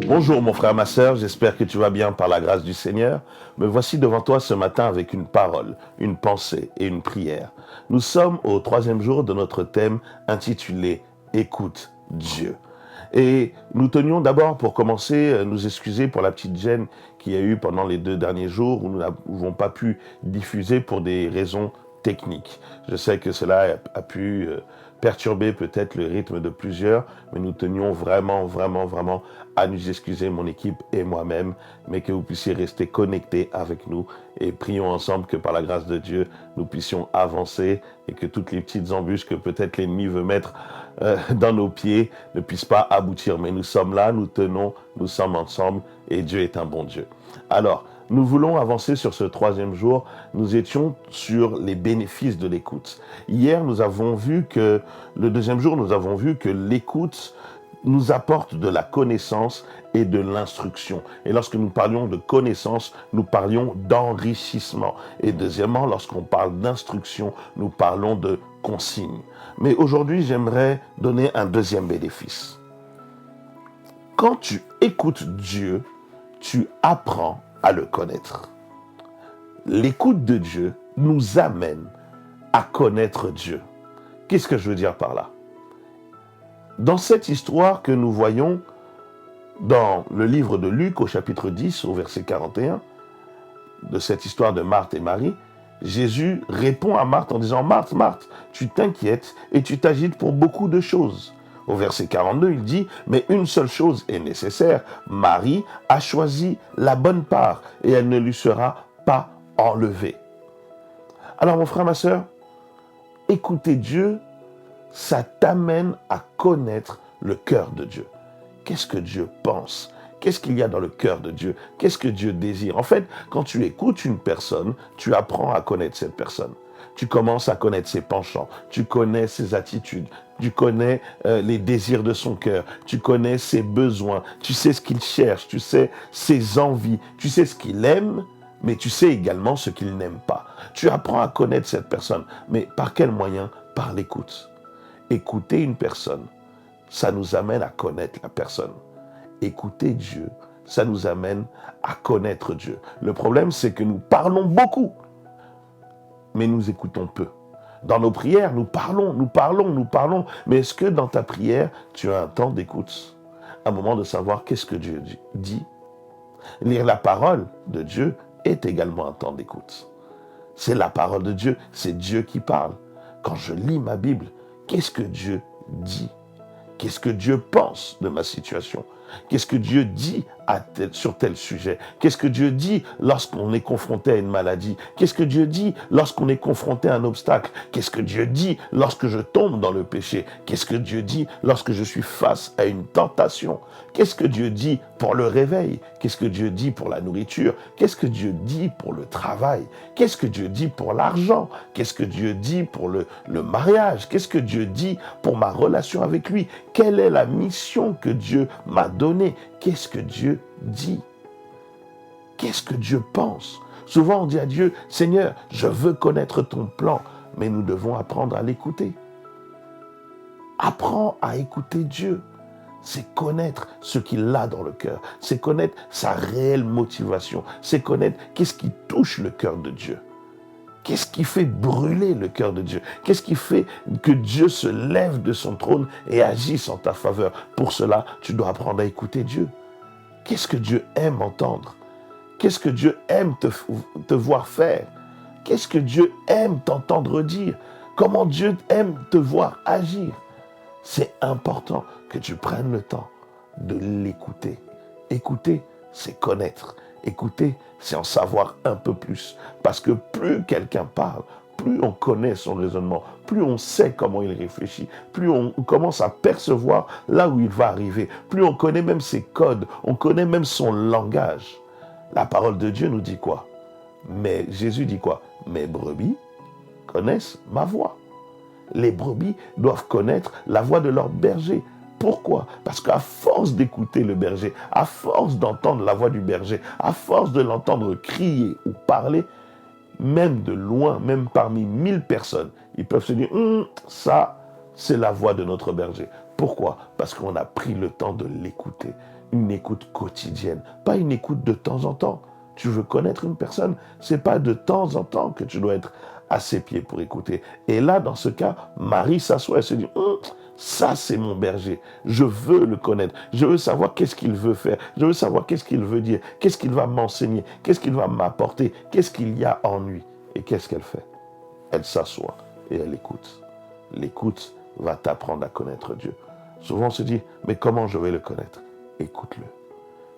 Bonjour mon frère, ma sœur, j'espère que tu vas bien par la grâce du Seigneur. Me voici devant toi ce matin avec une parole, une pensée et une prière. Nous sommes au 3e jour de notre thème intitulé « Écoute Dieu ». Et nous tenions d'abord, pour commencer, nous excuser pour la petite gêne qu'il y a eu pendant les 2 derniers jours où nous n'avons pas pu diffuser pour des raisons techniques. Je sais que cela a pu perturber peut-être le rythme de plusieurs, mais nous tenions vraiment à nous excuser, mon équipe et moi-même, mais que vous puissiez rester connectés avec nous et prions ensemble que par la grâce de Dieu, nous puissions avancer et que toutes les petites embûches que peut-être l'ennemi veut mettre dans nos pieds ne puissent pas aboutir. Mais nous sommes là, nous tenons, nous sommes ensemble et Dieu est un bon Dieu. Alors, nous voulons avancer sur ce 3e jour. Nous étions sur les bénéfices de l'écoute. Hier, nous avons vu que, le 2e jour, nous avons vu que l'écoute nous apporte de la connaissance et de l'instruction. Et lorsque nous parlions de connaissance, nous parlions d'enrichissement. Et deuxièmement, lorsqu'on parle d'instruction, nous parlons de consigne. Mais aujourd'hui, j'aimerais donner un deuxième bénéfice. Quand tu écoutes Dieu, tu apprends à le connaître. L'écoute de Dieu nous amène à connaître Dieu. Qu'est-ce que je veux dire par là? Dans cette histoire que nous voyons dans le livre de Luc au chapitre 10 au verset 41, de cette histoire de Marthe et Marie, Jésus répond à Marthe en disant « Marthe, Marthe, tu t'inquiètes et tu t'agites pour beaucoup de choses. » Au verset 42, il dit « Mais une seule chose est nécessaire. Marie a choisi la bonne part et elle ne lui sera pas enlevée. » Alors mon frère, ma sœur, écouter Dieu, ça t'amène à connaître le cœur de Dieu. Qu'est-ce que Dieu pense? Qu'est-ce qu'il y a dans le cœur de Dieu? Qu'est-ce que Dieu désire? En fait, quand tu écoutes une personne, tu apprends à connaître cette personne. Tu commences à connaître ses penchants, tu connais ses attitudes, tu connais les désirs de son cœur, tu connais ses besoins, tu sais ce qu'il cherche, tu sais ses envies, tu sais ce qu'il aime, mais tu sais également ce qu'il n'aime pas. Tu apprends à connaître cette personne, mais par quel moyen? Par l'écoute. Écouter une personne, ça nous amène à connaître la personne. Écouter Dieu, ça nous amène à connaître Dieu. Le problème, c'est que nous parlons beaucoup, mais nous écoutons peu. Dans nos prières, nous parlons, mais est-ce que dans ta prière, tu as un temps d'écoute? Un moment de savoir qu'est-ce que Dieu dit? Lire la parole de Dieu est également un temps d'écoute. C'est la parole de Dieu, c'est Dieu qui parle. Quand je lis ma Bible, qu'est-ce que Dieu dit? Qu'est-ce que Dieu pense de ma situation? Qu'est-ce que Dieu dit sur tel sujet? Qu'est-ce que Dieu dit lorsqu'on est confronté à une maladie? Qu'est-ce que Dieu dit lorsqu'on est confronté à un obstacle? Qu'est-ce que Dieu dit lorsque je tombe dans le péché? Qu'est-ce que Dieu dit lorsque je suis face à une tentation? Qu'est-ce que Dieu dit pour le réveil? Qu'est-ce que Dieu dit pour la nourriture? Qu'est-ce que Dieu dit pour le travail? Qu'est-ce que Dieu dit pour l'argent? Qu'est-ce que Dieu dit pour le mariage? Qu'est-ce que Dieu dit pour ma relation avec lui? Quelle est la mission que Dieu m'a donnée? Qu'est-ce que Dieu dit? Qu'est-ce que Dieu pense? Souvent on dit à Dieu, Seigneur, je veux connaître ton plan, mais nous devons apprendre à l'écouter. Apprends à écouter Dieu. C'est connaître ce qu'il a dans le cœur. C'est connaître sa réelle motivation. C'est connaître qu'est-ce qui touche le cœur de Dieu. Qu'est-ce qui fait brûler le cœur de Dieu? Qu'est-ce qui fait que Dieu se lève de son trône et agisse en ta faveur? Pour cela, tu dois apprendre à écouter Dieu. Qu'est-ce que Dieu aime entendre? Qu'est-ce que Dieu aime te voir faire? Qu'est-ce que Dieu aime t'entendre dire? Comment Dieu aime te voir agir? C'est important que tu prennes le temps de l'écouter. Écouter, c'est connaître. Écouter, c'est en savoir un peu plus. Parce que plus quelqu'un parle, plus on connaît son raisonnement, plus on sait comment il réfléchit, plus on commence à percevoir là où il va arriver, plus on connaît même ses codes, on connaît même son langage. La parole de Dieu nous dit quoi? Mais Jésus dit quoi? Mes brebis connaissent ma voix. Les brebis doivent connaître la voix de leur berger. Pourquoi? Parce qu'à force d'écouter le berger, à force d'entendre la voix du berger, à force de l'entendre crier ou parler, même de loin, même parmi 1000 personnes, ils peuvent se dire « ça, c'est la voix de notre berger ». Pourquoi? Parce qu'on a pris le temps de l'écouter. une écoute quotidienne, pas une écoute de temps en temps. Tu veux connaître une personne, c'est pas de temps en temps que tu dois être à ses pieds pour écouter. Et là, dans ce cas, Marie s'assoit et se dit, ça c'est mon berger, je veux le connaître, je veux savoir qu'est-ce qu'il veut faire, je veux savoir qu'est-ce qu'il veut dire, qu'est-ce qu'il va m'enseigner, qu'est-ce qu'il va m'apporter, qu'est-ce qu'il y a en lui. Et qu'est-ce qu'elle fait? Elle s'assoit et elle écoute. L'écoute va t'apprendre à connaître Dieu. Souvent on se dit, mais comment je vais le connaître? Écoute-le.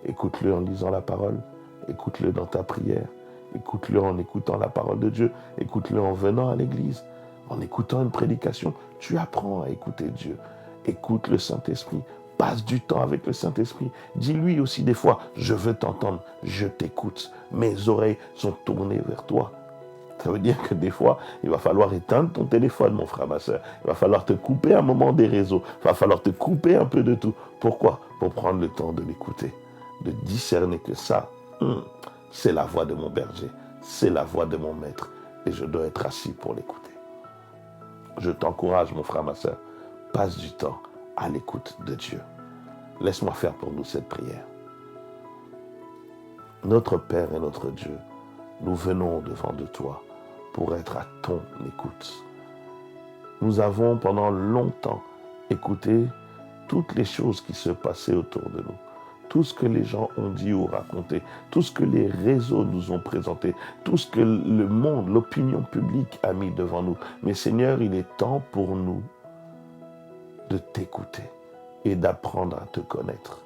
Écoute-le en lisant la parole, écoute-le dans ta prière, écoute-le en écoutant la parole de Dieu, écoute-le en venant à l'église, en écoutant une prédication. Tu apprends à écouter Dieu. Écoute le Saint-Esprit, passe du temps avec le Saint-Esprit. Dis-lui aussi des fois, je veux t'entendre, je t'écoute, mes oreilles sont tournées vers toi. Ça veut dire que des fois, il va falloir éteindre ton téléphone, mon frère, ma soeur. Il va falloir te couper un moment des réseaux. Il va falloir te couper un peu de tout. Pourquoi? Pour prendre le temps de l'écouter, de discerner que ça, c'est la voix de mon berger, c'est la voix de mon maître, et je dois être assis pour l'écouter. Je t'encourage, mon frère, ma soeur, passe du temps à l'écoute de Dieu. Laisse-moi faire pour nous cette prière. Notre Père et notre Dieu, nous venons devant de toi pour être à ton écoute. Nous avons pendant longtemps écouté toutes les choses qui se passaient autour de nous, tout ce que les gens ont dit ou raconté, tout ce que les réseaux nous ont présenté, tout ce que le monde, l'opinion publique a mis devant nous. Mais Seigneur, il est temps pour nous de t'écouter et d'apprendre à te connaître.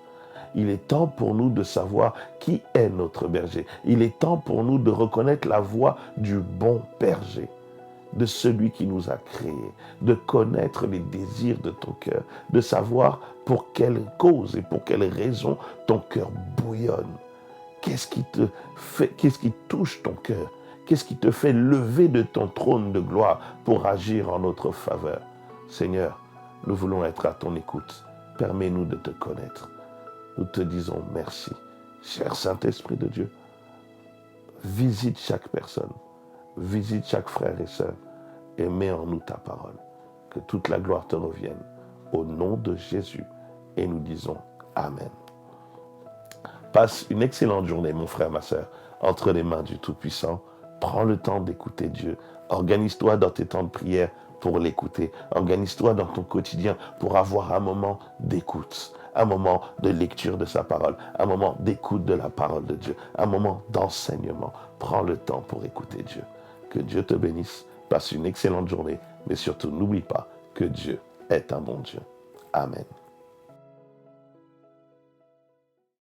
Il est temps pour nous de savoir qui est notre berger. Il est temps pour nous de reconnaître la voix du bon berger, de celui qui nous a créés, de connaître les désirs de ton cœur, de savoir pour quelle cause et pour quelle raison ton cœur bouillonne. Qu'est-ce qui touche ton cœur? Qu'est-ce qui te fait lever de ton trône de gloire pour agir en notre faveur? Seigneur, nous voulons être à ton écoute. Permets-nous de te connaître. Nous te disons merci. Cher Saint-Esprit de Dieu, visite chaque personne, visite chaque frère et sœur et mets en nous ta parole. Que toute la gloire te revienne. Au nom de Jésus. Et nous disons Amen. Passe une excellente journée, mon frère, ma sœur, entre les mains du Tout-Puissant. Prends le temps d'écouter Dieu. Organise-toi dans tes temps de prière pour l'écouter. Organise-toi dans ton quotidien pour avoir un moment d'écoute, un moment de lecture de sa parole, un moment d'écoute de la parole de Dieu, un moment d'enseignement. Prends le temps pour écouter Dieu. Que Dieu te bénisse. Passe une excellente journée, mais surtout n'oublie pas que Dieu est un bon Dieu. Amen.